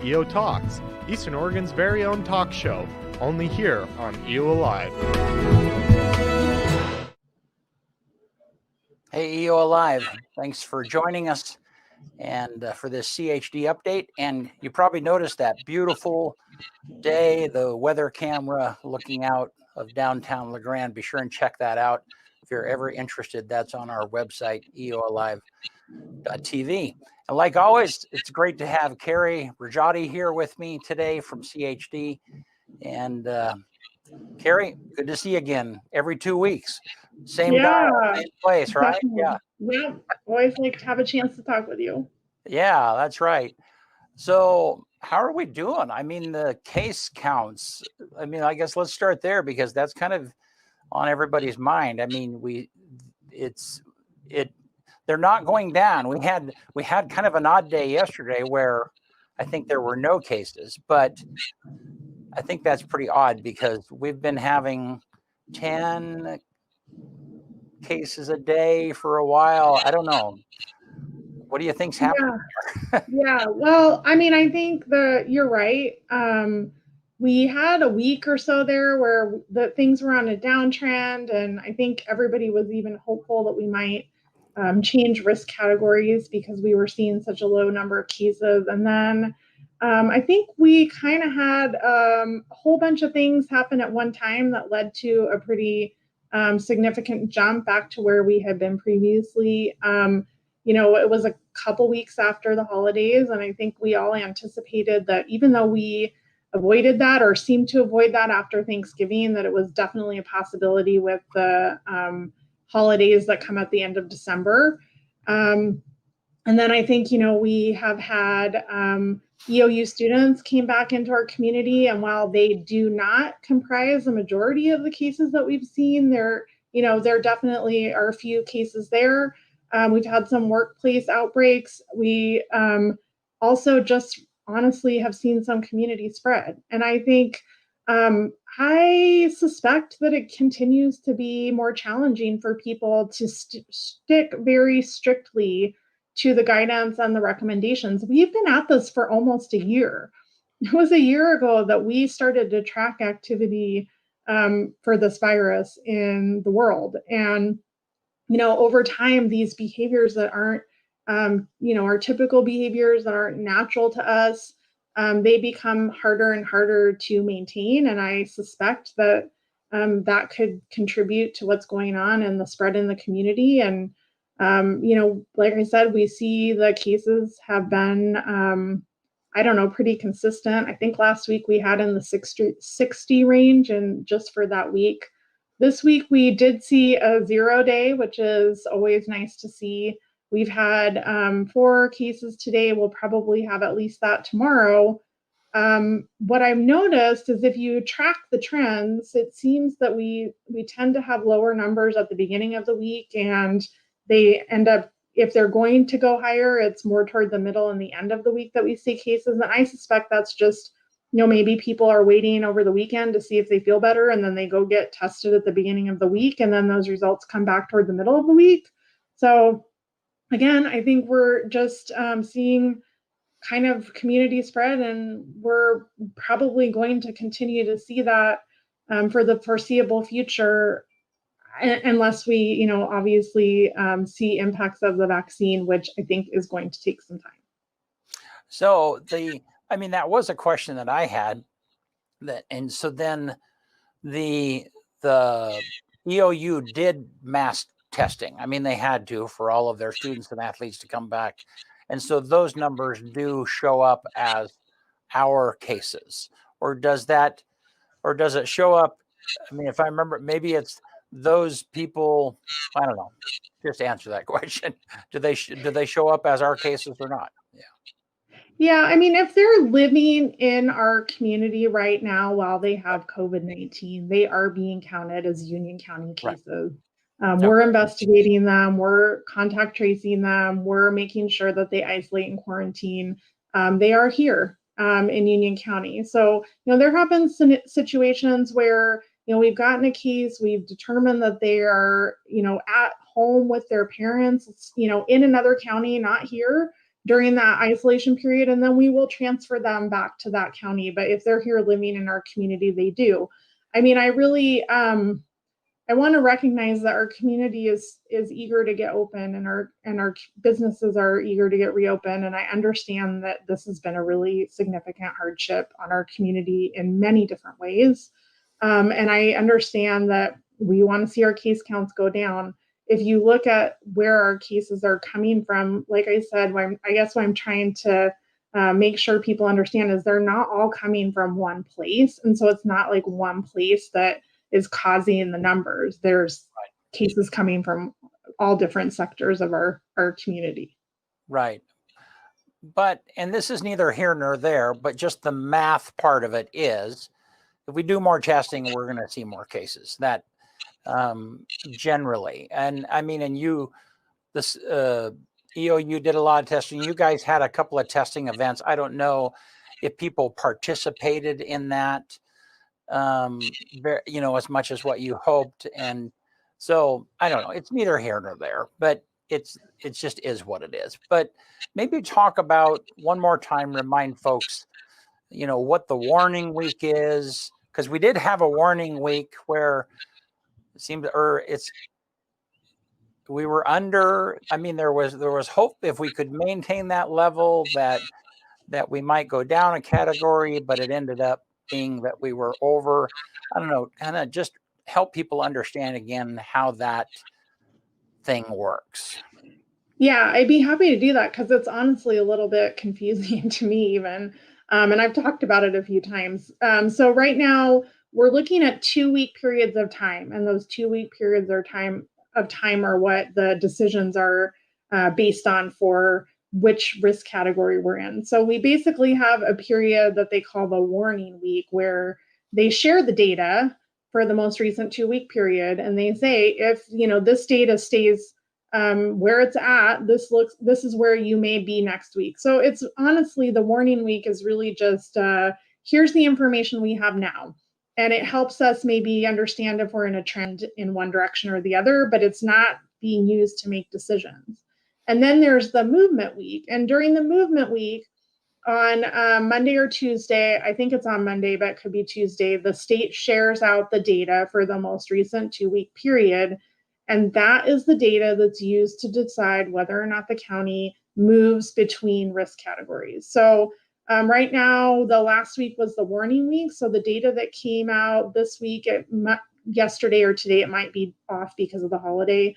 EO Talks, Eastern Oregon's very own talk show, only here on EO Alive. Hey, EO Alive, thanks for joining us and for this CHD update. And you probably noticed that beautiful day, the weather camera looking out of downtown La Grande. Be sure and check that out. If you're ever interested, that's on our website, eoalive.tv. And like always, it's great to have Carrie Rajati here with me today from CHD. And Carrie, good to see you again every 2 weeks. Same dial, same place, right? Definitely. Yeah. Always like to have a chance to talk with you. Yeah, that's right. So how are we doing? I mean, the case counts. I mean, I guess let's start there because that's kind of on everybody's mind. I mean, they're not going down. We had kind of an odd day yesterday where I think there were no cases, but I think that's pretty odd because we've been having 10 cases a day for a while. I don't know. What do you think's happening? Yeah. Well, I mean, I think you're right. We had a week or so there where the things were on a downtrend, and I think everybody was even hopeful that we might change risk categories because we were seeing such a low number of cases. And then I think we kind of had a whole bunch of things happen at one time that led to a pretty significant jump back to where we had been previously. It was a couple weeks after the holidays, and I think we all anticipated that even though we avoided that or seemed to avoid that after Thanksgiving, that it was definitely a possibility with the holidays that come at the end of December. And then I think, we have had EOU students came back into our community, and while they do not comprise the majority of the cases that we've seen, there definitely are a few cases there. We've had some workplace outbreaks. We also just honestly have seen some community spread. And I think I suspect that it continues to be more challenging for people to stick very strictly to the guidance and the recommendations. We've been at this for almost a year. It was a year ago that we started to track activity for this virus in the world. And over time, these behaviors that aren't, our typical behaviors that aren't natural to us, they become harder and harder to maintain. And I suspect that that could contribute to what's going on and the spread in the community. And, like I said, we see the cases have been, pretty consistent. I think last week we had in the 60 range, and just for that week. This week, we did see a 0 day, which is always nice to see. We've had 4 cases today. We'll probably have at least that tomorrow. What I've noticed is if you track the trends, it seems that we tend to have lower numbers at the beginning of the week, and they end up, if they're going to go higher, it's more toward the middle and the end of the week that we see cases. And I suspect that's just maybe people are waiting over the weekend to see if they feel better, and then they go get tested at the beginning of the week, and then those results come back toward the middle of the week. So again, I think we're just seeing kind of community spread, and we're probably going to continue to see that for the foreseeable future, unless we, obviously see impacts of the vaccine, which I think is going to take some time. So that was a question that I had. And so then the EOU did mass testing. I mean, they had to for all of their students and athletes to come back. And so those numbers do show up as our cases. Or does it show up? I mean, if I remember, maybe it's those people. I don't know. Just answer that question. Do they show up as our cases or not? Yeah. Yeah, I mean, if they're living in our community right now while they have COVID-19, they are being counted as Union County cases. Right. We're investigating them. We're contact tracing them. We're making sure that they isolate and quarantine. They are here in Union County. So, there have been situations where, we've gotten a case, we've determined that they are, at home with their parents, in another county, not here. during that isolation period, and then we will transfer them back to that county. But if they're here living in our community, they do. I mean, I really, I want to recognize that our community is eager to get open, and our businesses are eager to get reopened. And I understand that this has been a really significant hardship on our community in many different ways. And I understand that we want to see our case counts go down. If you look at where our cases are coming from, like I said, I guess what I'm trying to make sure people understand is they're not all coming from one place. And so it's not like one place that is causing the numbers. There's cases coming from all different sectors of our community. Right. But, and this is neither here nor there, but just the math part of it is, if we do more testing, we're going to see more cases. That generally, and I mean, and you, this EOU did a lot of testing. You guys had a couple of testing events. I don't know if people participated in that, as much as what you hoped. And so I don't know. It's neither here nor there, but it just is what it is. But maybe talk about one more time, remind folks, what the warning week is, because we did have a warning week where it seemed, we were under. I mean, there was hope if we could maintain that level that we might go down a category, but it ended up being that we were over. I don't know, kind of just help people understand again how that thing works. Yeah, I'd be happy to do that because it's honestly a little bit confusing to me even. And I've talked about it a few times. So right now we're looking at 2-week periods of time, and those 2-week periods of time are what the decisions are based on for which risk category we're in. So we basically have a period that they call the warning week, where they share the data for the most recent 2-week period, and they say, if this data stays where it's at, this is where you may be next week. So it's honestly, the warning week is really just here's the information we have now, and it helps us maybe understand if we're in a trend in one direction or the other, but it's not being used to make decisions. And then there's the movement week, and during the movement week, on Monday or Tuesday, I think it's on Monday, but it could be Tuesday, the state shares out the data for the most recent 2-week period. And that is the data that's used to decide whether or not the county moves between risk categories. So right now, the last week was the warning week. So the data that came out this week, yesterday or today, it might be off because of the holiday.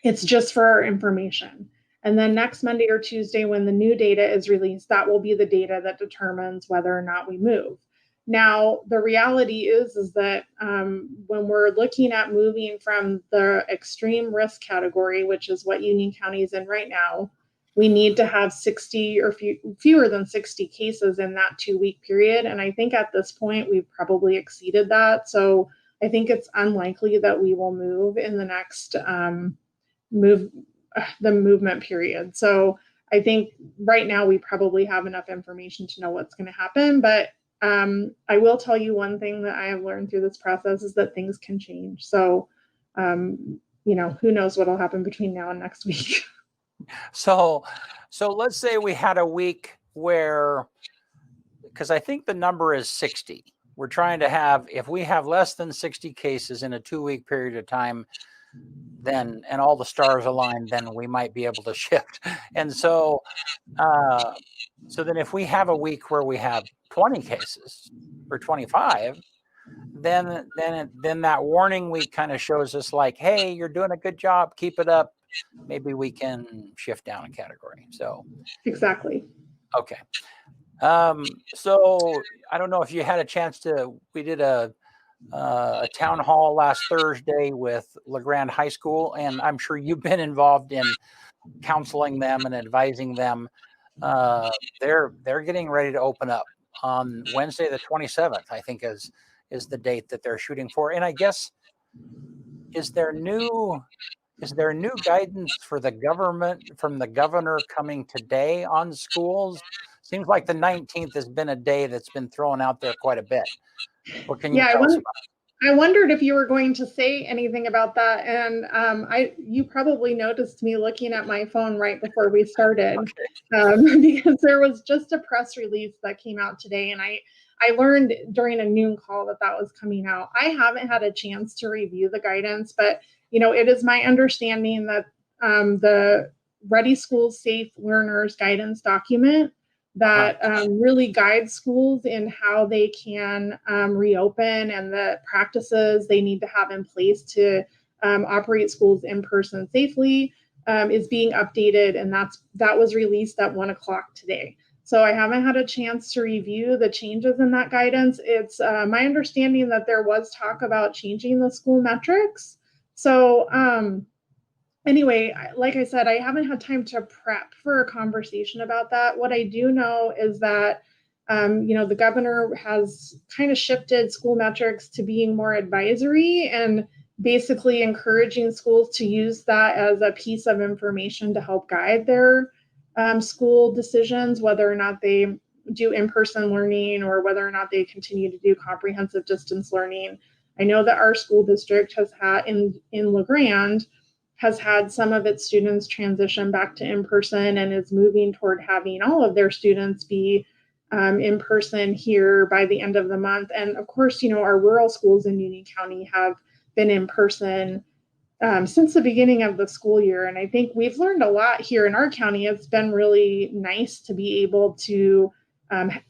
It's just for our information. And then next Monday or Tuesday, when the new data is released, that will be the data that determines whether or not we move. Now, the reality is that when we're looking at moving from the extreme risk category, which is what Union County is in right now, we need to have 60 or fewer than 60 cases in that 2-week period. And I think at this point, we've probably exceeded that. So I think it's unlikely that we will move in the next movement period. So I think right now we probably have enough information to know what's going to happen. But I will tell you one thing that I have learned through this process is that things can change. So, who knows what'll happen between now and next week. So let's say we had a week where, because I think the number is 60. We're trying to have, if we have less than 60 cases in a 2-week period of time, then, and all the stars align, then we might be able to shift. And so then if we have a week where we have 20 cases or 25, then that warning week kind of shows us like, hey, you're doing a good job, keep it up. Maybe we can shift down a category. So exactly. Okay. So I don't know if you had a chance to, we did a town hall last Thursday with LeGrand High School, and I'm sure you've been involved in counseling them and advising them. They're getting ready to open up on Wednesday, the 27th, I think is the date that they're shooting for. And I guess, is there new guidance for the government from the governor coming today on schools? Seems like the 19th has been a day that's been thrown out there quite a bit. What can you tell us about? I wondered if you were going to say anything about that, and you probably noticed me looking at my phone right before we started, because there was just a press release that came out today, and I learned during a noon call that that was coming out. I haven't had a chance to review the guidance, but it is my understanding that the Ready Schools Safe Learners guidance document that really guides schools in how they can reopen and the practices they need to have in place to operate schools in person safely is being updated, and that was released at 1:00 today. So I haven't had a chance to review the changes in that guidance. It's my understanding that there was talk about changing the school metrics. So anyway, like I said, I haven't had time to prep for a conversation about that. What I do know is that, the governor has kind of shifted school metrics to being more advisory and basically encouraging schools to use that as a piece of information to help guide their school decisions, whether or not they do in-person learning or whether or not they continue to do comprehensive distance learning. I know that our school district has had in LeGrand has had some of its students transition back to in-person and is moving toward having all of their students be in person here by the end of the month. And of course, our rural schools in Union County have been in person since the beginning of the school year. And I think we've learned a lot here in our county. It's been really nice to be able to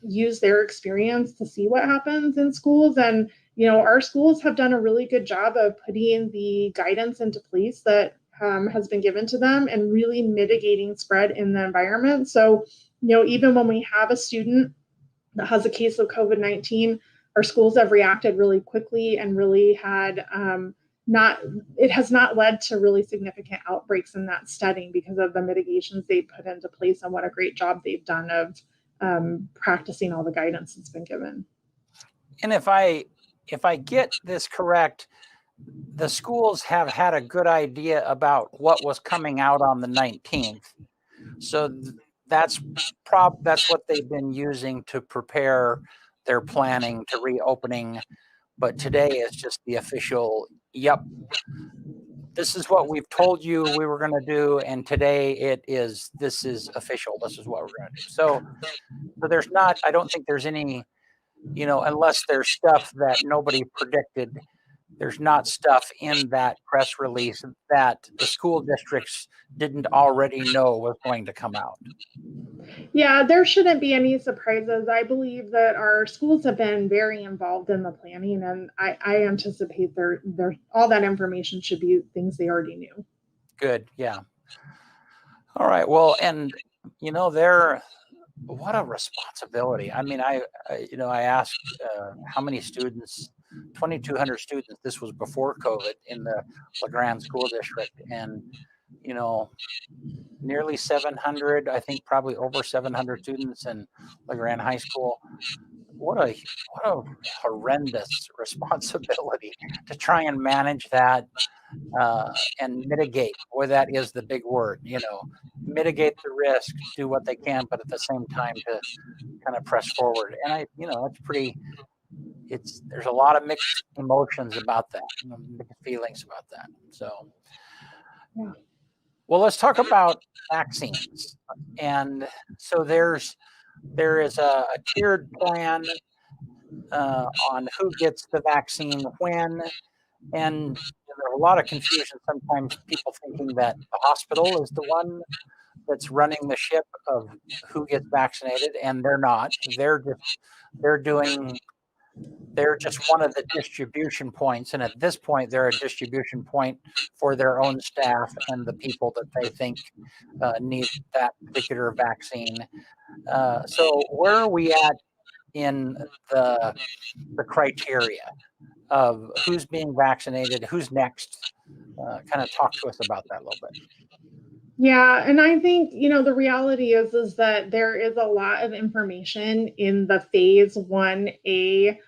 use their experience to see what happens in schools. And our schools have done a really good job of putting the guidance into place that has been given to them and really mitigating spread in the environment. So, even when we have a student that has a case of COVID-19, our schools have reacted really quickly and really had it has not led to really significant outbreaks in that setting because of the mitigations they put into place and what a great job they've done of practicing all the guidance that's been given. And if I get this correct, the schools have had a good idea about what was coming out on the 19th. So that's what they've been using to prepare their planning to reopening. But today is just the official, yep, this is what we've told you we were going to do. And today this is official. This is what we're going to do. So there's not, I don't think there's any, unless there's stuff that nobody predicted, there's not stuff in that press release that the school districts didn't already know was going to come out. Yeah, there shouldn't be any surprises. I believe that our schools have been very involved in the planning, and I anticipate they're all that information should be things they already knew. Good, yeah. All right, well, and what a responsibility. I mean, I asked how many students, 2,200 students. This was before COVID in the LeGrand School District, and nearly 700. I think probably over 700 students in LeGrand High School. What a horrendous responsibility to try and manage that and mitigate. Boy, that is the big word. Mitigate the risk, do what they can, but at the same time to kind of press forward. And it's pretty. There's a lot of mixed emotions about that, mixed feelings about that. So, yeah. Well, let's talk about vaccines. And so there is a tiered plan on who gets the vaccine when, and there's a lot of confusion. Sometimes people thinking that the hospital is the one that's running the ship of who gets vaccinated, and they're not. They're just one of the distribution points, and at this point, they're a distribution point for their own staff and the people that they think need that particular vaccine. So where are we at in the criteria of who's being vaccinated, who's next? Kind of talk to us about that a little bit. Yeah, and I think, the reality is that there is a lot of information in the phase 1A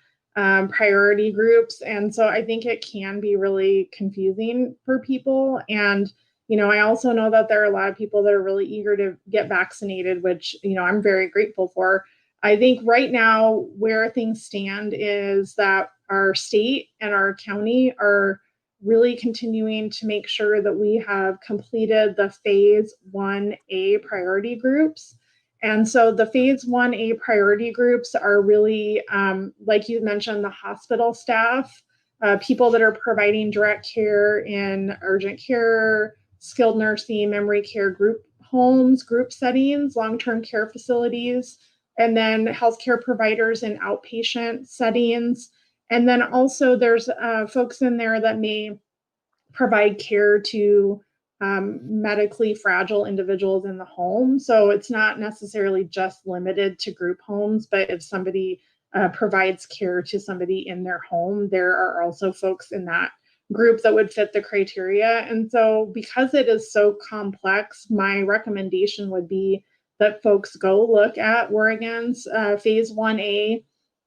priority groups. And so I think it can be really confusing for people. And, I also know that there are a lot of people that are really eager to get vaccinated, which, I'm very grateful for. I think right now where things stand is that our state and our county are really continuing to make sure that we have completed the phase 1A priority groups. And so the phase 1A priority groups are really, like you mentioned, the hospital staff, people that are providing direct care in urgent care, skilled nursing, memory care, group homes, group settings, long-term care facilities, and then healthcare providers in outpatient settings. And then also there's folks in there that may provide care to medically fragile individuals in the home. So it's not necessarily just limited to group homes, but if somebody provides care to somebody in their home, there are also folks in that group that would fit the criteria. And so because it is so complex, my recommendation would be that folks go look at Oregon's phase 1A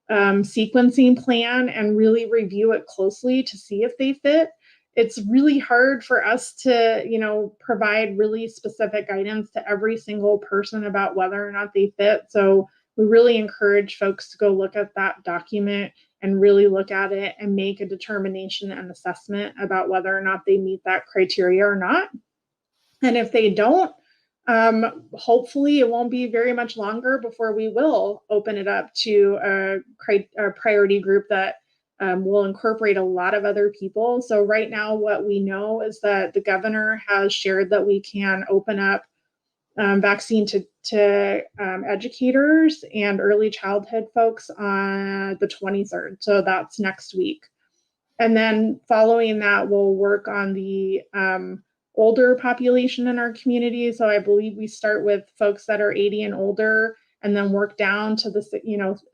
sequencing plan and really review it closely to see if they fit. It's really hard for us to, provide really specific guidance to every single person about whether or not they fit. So we really encourage folks to go look at that document and really look at it and make a determination and assessment about whether or not they meet that criteria or not. And if they don't, hopefully it won't be very much longer before we will open it up to a priority group that will incorporate a lot of other people. So right now, what we know is that the governor has shared that we can open up vaccine to educators and early childhood folks on the 23rd. So that's next week. And then following that, we'll work on the older population in our community. So I believe we start with folks that are 80 and older and then work down to the,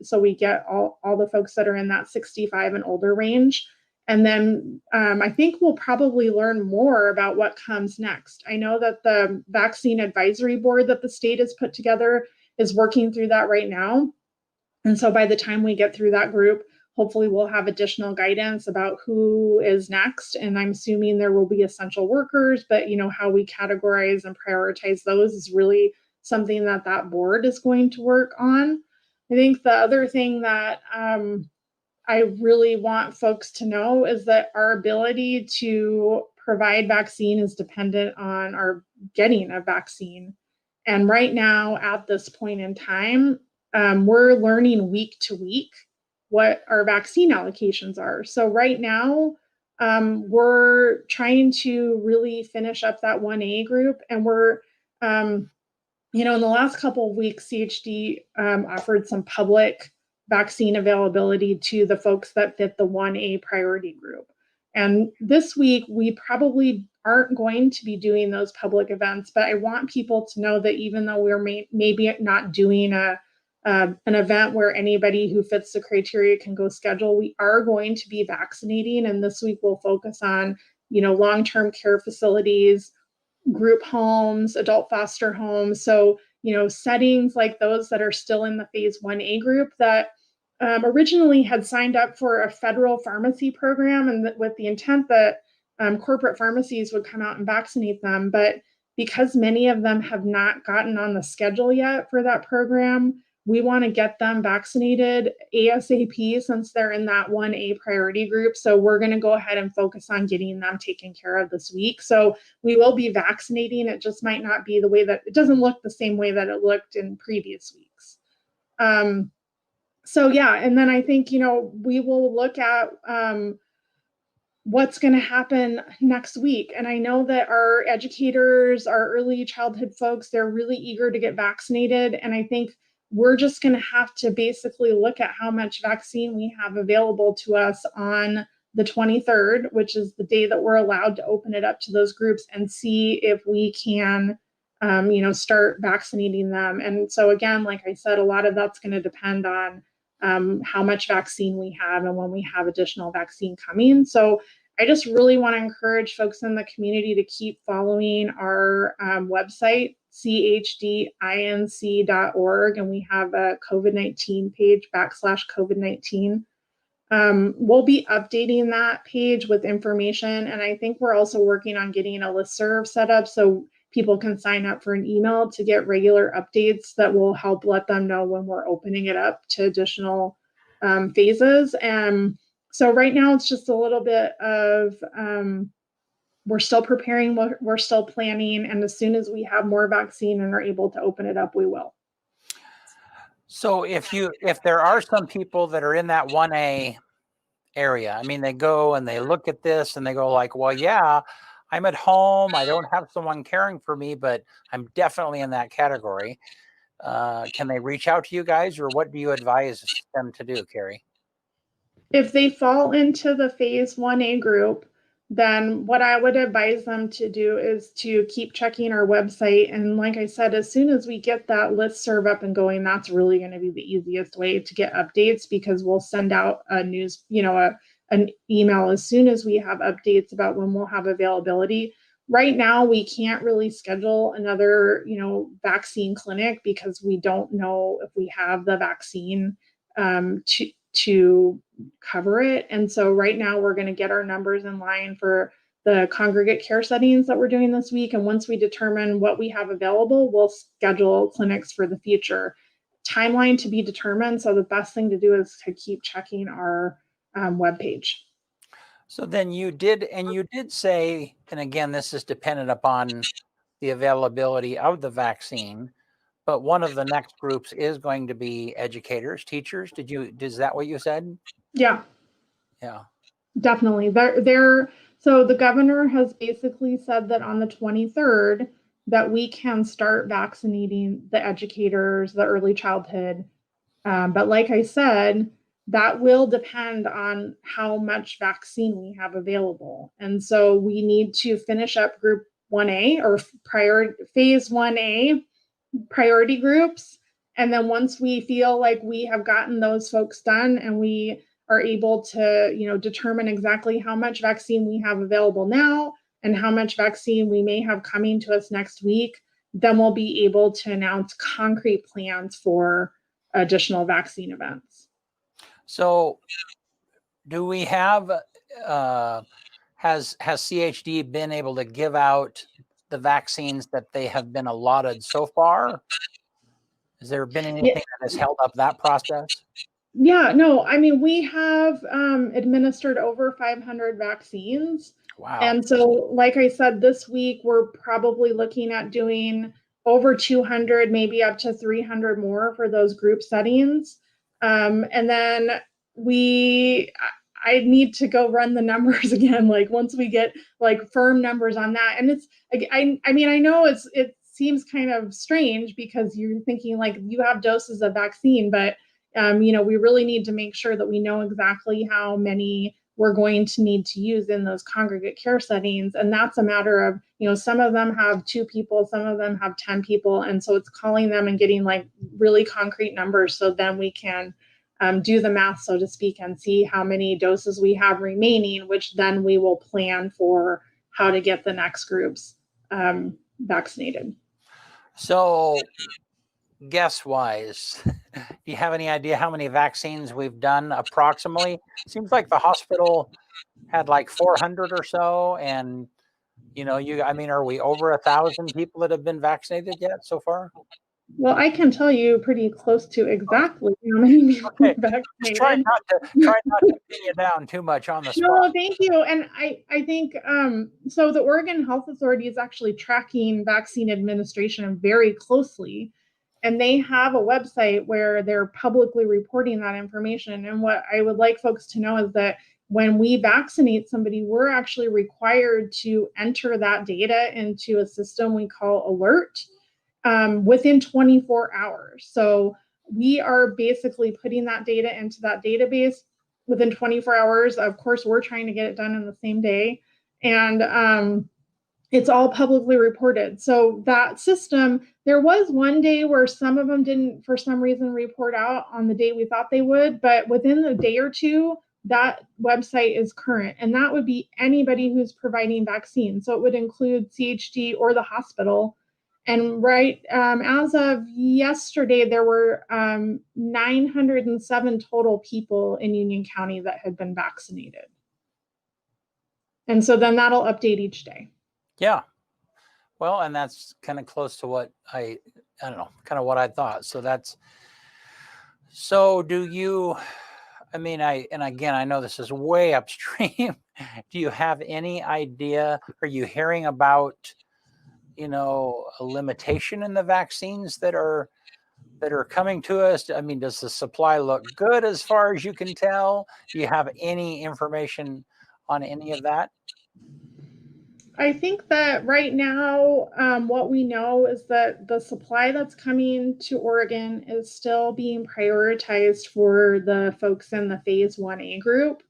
so we get all the folks that are in that 65 and older range. And then I think we'll probably learn more about what comes next. I know that the vaccine advisory board that the state has put together is working through that right now. And so by the time we get through that group, hopefully we'll have additional guidance about who is next. And I'm assuming there will be essential workers, but how we categorize and prioritize those is really something that board is going to work on. I think the other thing that I really want folks to know is that our ability to provide vaccine is dependent on our getting a vaccine. And right now, at this point in time, we're learning week to week what our vaccine allocations are. So right now, we're trying to really finish up that 1A group, and we're, in the last couple of weeks, CHD offered some public vaccine availability to the folks that fit the 1A priority group. And this week, we probably aren't going to be doing those public events, but I want people to know that even though we're maybe not doing an event where anybody who fits the criteria can go schedule, we are going to be vaccinating. And this week we'll focus on, long-term care facilities, group homes, adult foster homes. So, settings like those that are still in the phase 1A group that originally had signed up for a federal pharmacy program and with the intent that corporate pharmacies would come out and vaccinate them. But because many of them have not gotten on the schedule yet for that program, we want to get them vaccinated ASAP since they're in that 1A priority group. So we're going to go ahead and focus on getting them taken care of this week. So we will be vaccinating. It just might not be the way that it doesn't look the same way that it looked in previous weeks. So yeah, and then I think, we will look at what's going to happen next week. And I know that our educators, our early childhood folks, they're really eager to get vaccinated. And I think we're just going to have to basically look at how much vaccine we have available to us on the 23rd, which is the day that we're allowed to open it up to those groups, and see if we can, start vaccinating them. And so again, like I said, a lot of that's going to depend on how much vaccine we have and when we have additional vaccine coming. So I just really want to encourage folks in the community to keep following our website, chdinc.org, and we have a COVID-19 page, /COVID-19. We'll be updating that page with information, and I think we're also working on getting a listserv set up so people can sign up for an email to get regular updates that will help let them know when we're opening it up to additional phases. And so right now it's just a little bit of, we're still preparing, we're still planning, and as soon as we have more vaccine and are able to open it up, we will. So if there are some people that are in that 1A area, I mean, they go and they look at this and they go like, well, yeah, I'm at home, I don't have someone caring for me, but I'm definitely in that category. Can they reach out to you guys, or what do you advise them to do, Carrie? If they fall into the phase 1A group, then what I would advise them to do is to keep checking our website. And like I said, as soon as we get that listserv up and going, that's really going to be the easiest way to get updates, because we'll send out a news, an email as soon as we have updates about when we'll have availability. Right now, we can't really schedule another, vaccine clinic because we don't know if we have the vaccine to cover it. And so right now we're going to get our numbers in line for the congregate care settings that we're doing this week. And once we determine what we have available, we'll schedule clinics for the future. Timeline to be determined. So the best thing to do is to keep checking our webpage. So then you did say, and again, this is dependent upon the availability of the vaccine, but one of the next groups is going to be educators, teachers. Is that what you said? Yeah. Yeah. Definitely. So the governor has basically said that on the 23rd that we can start vaccinating the educators, the early childhood. But like I said, that will depend on how much vaccine we have available. And so we need to finish up group 1A or phase 1A priority groups. And then once we feel like we have gotten those folks done and we are able to, determine exactly how much vaccine we have available now and how much vaccine we may have coming to us next week, then we'll be able to announce concrete plans for additional vaccine events. So do we have, has CHD been able to give out the vaccines that they have been allotted so far? Has there been anything that has held up that process? Yeah, no, I mean, we have administered over 500 vaccines. Wow. And so, like I said, this week, we're probably looking at doing over 200, maybe up to 300 more for those group settings. And then I need to go run the numbers again, like once we get like firm numbers on that. And it's, I mean, I know it seems kind of strange because you're thinking like you have doses of vaccine, but we really need to make sure that we know exactly how many we're going to need to use in those congregate care settings. And that's a matter of, some of them have 2 people, some of them have 10 people. And so it's calling them and getting like really concrete numbers. So then we can do the math, so to speak, and see how many doses we have remaining, which then we will plan for how to get the next groups vaccinated. So guess-wise, do you have any idea how many vaccines we've done approximately? Seems like the hospital had like 400 or so, and are we over 1,000 people that have been vaccinated yet so far? Well, I can tell you pretty close to exactly how many people okay. vaccinated. Try not to pin you down too much on the spot. No, thank you. And I think so the Oregon Health Authority is actually tracking vaccine administration very closely. And they have a website where they're publicly reporting that information. And what I would like folks to know is that when we vaccinate somebody, we're actually required to enter that data into a system we call Alert within 24 hours. So we are basically putting that data into that database within 24 hours. Of course, we're trying to get it done in the same day. And it's all publicly reported. So that system, there was one day where some of them didn't, for some reason, report out on the day we thought they would, but within a day or two, that website is current. And that would be anybody who's providing vaccines. So it would include CHD or the hospital. And as of yesterday, there were 907 total people in Union County that had been vaccinated. And so then that'll update each day. Yeah. Well, and that's kind of close to what I don't know, kind of what I thought. So do you, I mean, and again, I know this is way upstream. Do you have any idea? Are you hearing about, a limitation in the vaccines that are coming to us? I mean, does the supply look good as far as you can tell? Do you have any information on any of that? I think that right now, what we know is that the supply that's coming to Oregon is still being prioritized for the folks in the phase 1A group.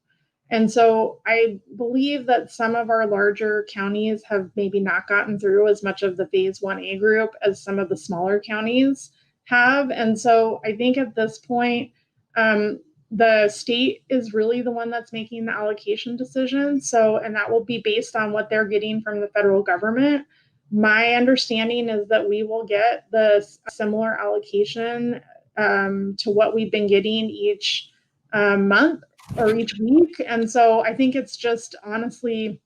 And so I believe that some of our larger counties have maybe not gotten through as much of the phase 1A group as some of the smaller counties have. And so I think at this point, um, the state is really the one that's making the allocation decision. So, and that will be based on what they're getting from the federal government. My understanding is that we will get the similar allocation to what we've been getting each month or each week. And so I think it's just honestly,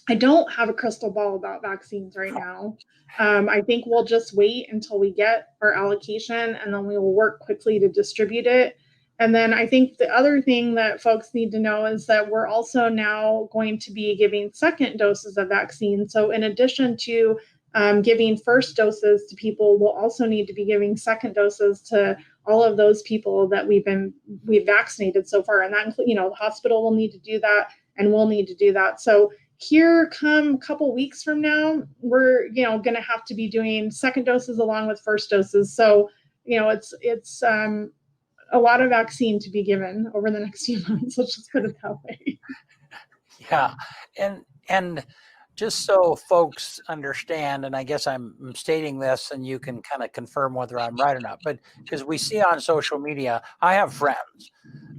I don't have a crystal ball about vaccines right now. I think we'll just wait until we get our allocation and then we will work quickly to distribute it. And then I think the other thing that folks need to know is that we're also now going to be giving second doses of vaccine. So in addition to giving first doses to people, we'll also need to be giving second doses to all of those people that we've vaccinated so far. And that includes, the hospital will need to do that and we'll need to do that. So here come a couple weeks from now, we're going to have to be doing second doses along with first doses. So it's a lot of vaccine to be given over the next few months. Let's just put it that way. Yeah, and just so folks understand, and I guess I'm stating this, and you can kind of confirm whether I'm right or not. But because we see on social media, I have friends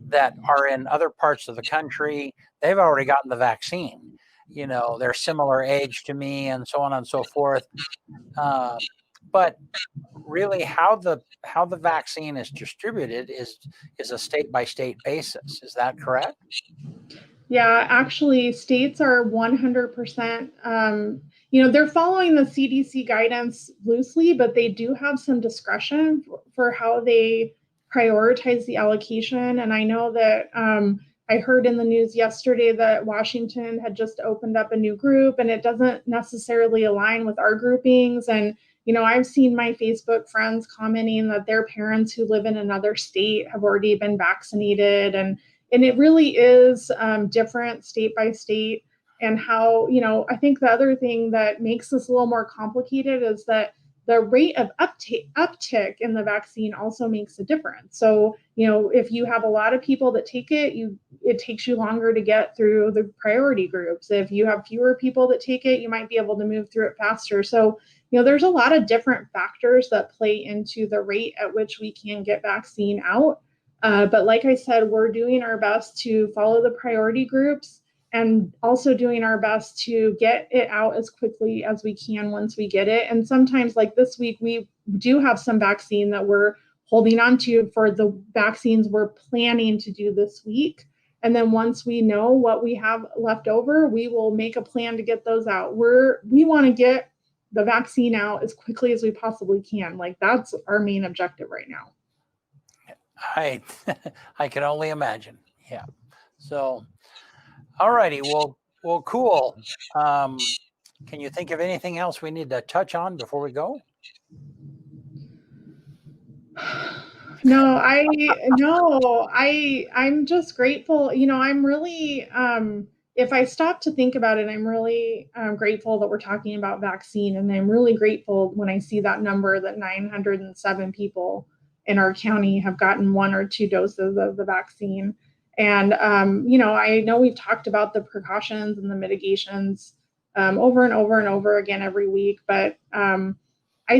that are in other parts of the country. They've already gotten the vaccine. They're similar age to me, and so on and so forth. But really, how the vaccine is distributed is a state by state basis. Is that correct? Yeah, actually, states are 100%. They're following the CDC guidance loosely, but they do have some discretion for how they prioritize the allocation. And I know that I heard in the news yesterday that Washington had just opened up a new group, and it doesn't necessarily align with our groupings. And I've seen my Facebook friends commenting that their parents who live in another state have already been vaccinated, and it really is different state by state. And how, I think the other thing that makes this a little more complicated is that the rate of uptick in the vaccine also makes a difference. So, if you have a lot of people that take it, it takes you longer to get through the priority groups. If you have fewer people that take it, you might be able to move through it faster. So, there's a lot of different factors that play into the rate at which we can get vaccine out. But like I said, we're doing our best to follow the priority groups and also doing our best to get it out as quickly as we can once we get it. And sometimes, like this week, we do have some vaccine that we're holding on to for the vaccines we're planning to do this week. And then once we know what we have left over, we will make a plan to get those out. We want to get the vaccine out as quickly as we possibly can. Like that's our main objective right now. I I can only imagine. Yeah. So, all righty. Well, cool. Can you think of anything else we need to touch on before we go? No, I'm just grateful. I'm really if I stop to think about it, I'm really grateful that we're talking about vaccine, and I'm really grateful when I see that number that 907 people in our county have gotten 1 or 2 doses of the vaccine. And I know we've talked about the precautions and the mitigations over and over and over again every week, but I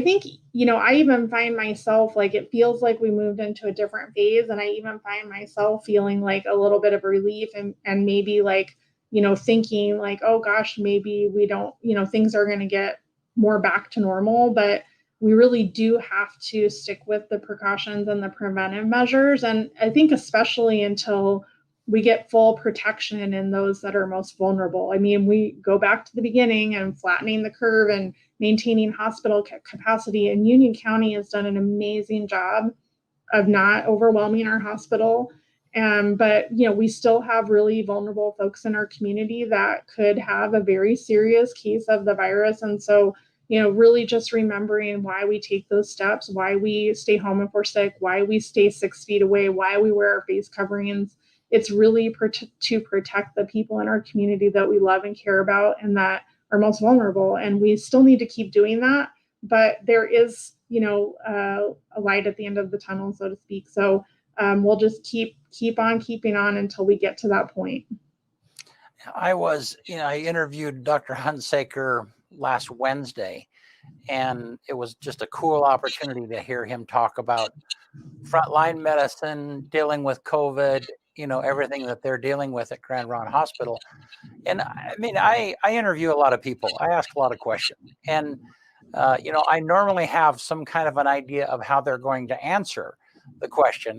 think, I even find myself like it feels like we moved into a different phase. And I even find myself feeling like a little bit of relief and maybe like, thinking like, oh gosh, maybe we don't, things are going to get more back to normal. But we really do have to stick with the precautions and the preventive measures. And I think especially until we get full protection in those that are most vulnerable. I mean, we go back to the beginning and flattening the curve and maintaining hospital capacity. And Union County has done an amazing job of not overwhelming our hospital. But we still have really vulnerable folks in our community that could have a very serious case of the virus. And so, really just remembering why we take those steps, why we stay home if we're sick, why we stay 6 feet away, why we wear our face coverings. It's really to protect the people in our community that we love and care about and that are most vulnerable. And we still need to keep doing that. But there is, a light at the end of the tunnel, so to speak. So we'll just keep on keeping on until we get to that point. I interviewed Dr. Hunsaker last Wednesday, and it was just a cool opportunity to hear him talk about frontline medicine, dealing with COVID, everything that they're dealing with at Grand Ronde Hospital. And I interview a lot of people. I ask a lot of questions. And, I normally have some kind of an idea of how they're going to answer the question.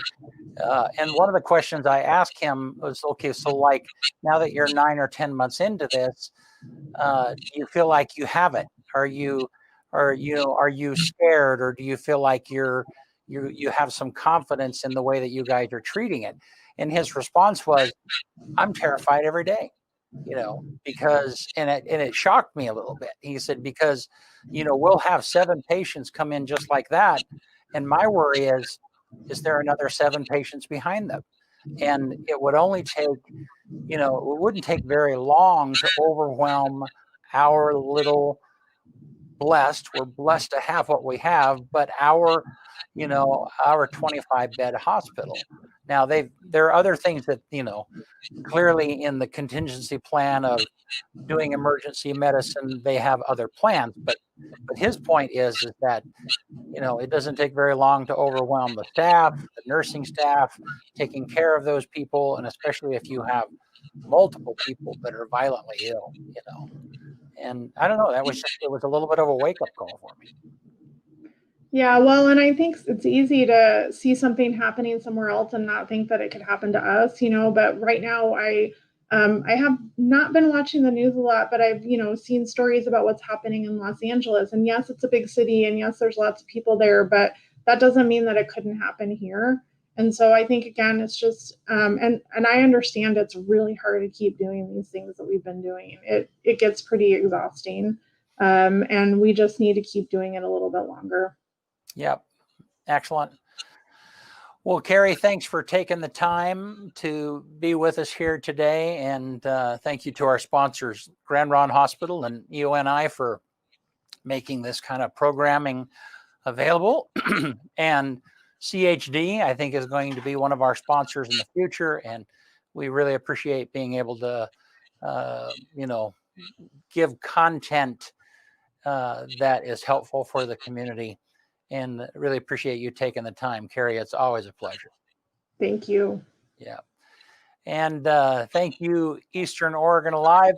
And one of the questions I asked him was, okay, so like now that you're 9 or 10 months into this, do you feel like you have it? Are you scared, or do you feel like you have some confidence in the way that you guys are treating it? And his response was, I'm terrified every day, because, and it shocked me a little bit. He said, because, we'll have 7 patients come in just like that. And my worry is there another 7 patients behind them? And it would only take, it wouldn't take very long to overwhelm our little we're blessed to have what we have, but our 25 bed hospital. Now there are other things that, clearly in the contingency plan of doing emergency medicine, they have other plans, but his point is that, it doesn't take very long to overwhelm the staff, the nursing staff, taking care of those people. And especially if you have multiple people that are violently ill, and I don't know, it was a little bit of a wake-up call for me. Yeah, well, and I think it's easy to see something happening somewhere else and not think that it could happen to us, but right now I have not been watching the news a lot, but I've, seen stories about what's happening in Los Angeles. And yes, it's a big city, and yes, there's lots of people there, but that doesn't mean that it couldn't happen here. And so I think, again, it's just, and I understand it's really hard to keep doing these things that we've been doing. It gets pretty exhausting, and we just need to keep doing it a little bit longer. Yep. Excellent. Well, Carrie, thanks for taking the time to be with us here today. And thank you to our sponsors, Grand Ronde Hospital and EONI, for making this kind of programming available. And CHD, I think, is going to be one of our sponsors in the future. And we really appreciate being able to, give content that is helpful for the community. And really appreciate you taking the time, Carrie. It's always a pleasure. Thank you. Yeah. And thank you, Eastern Oregon Alive.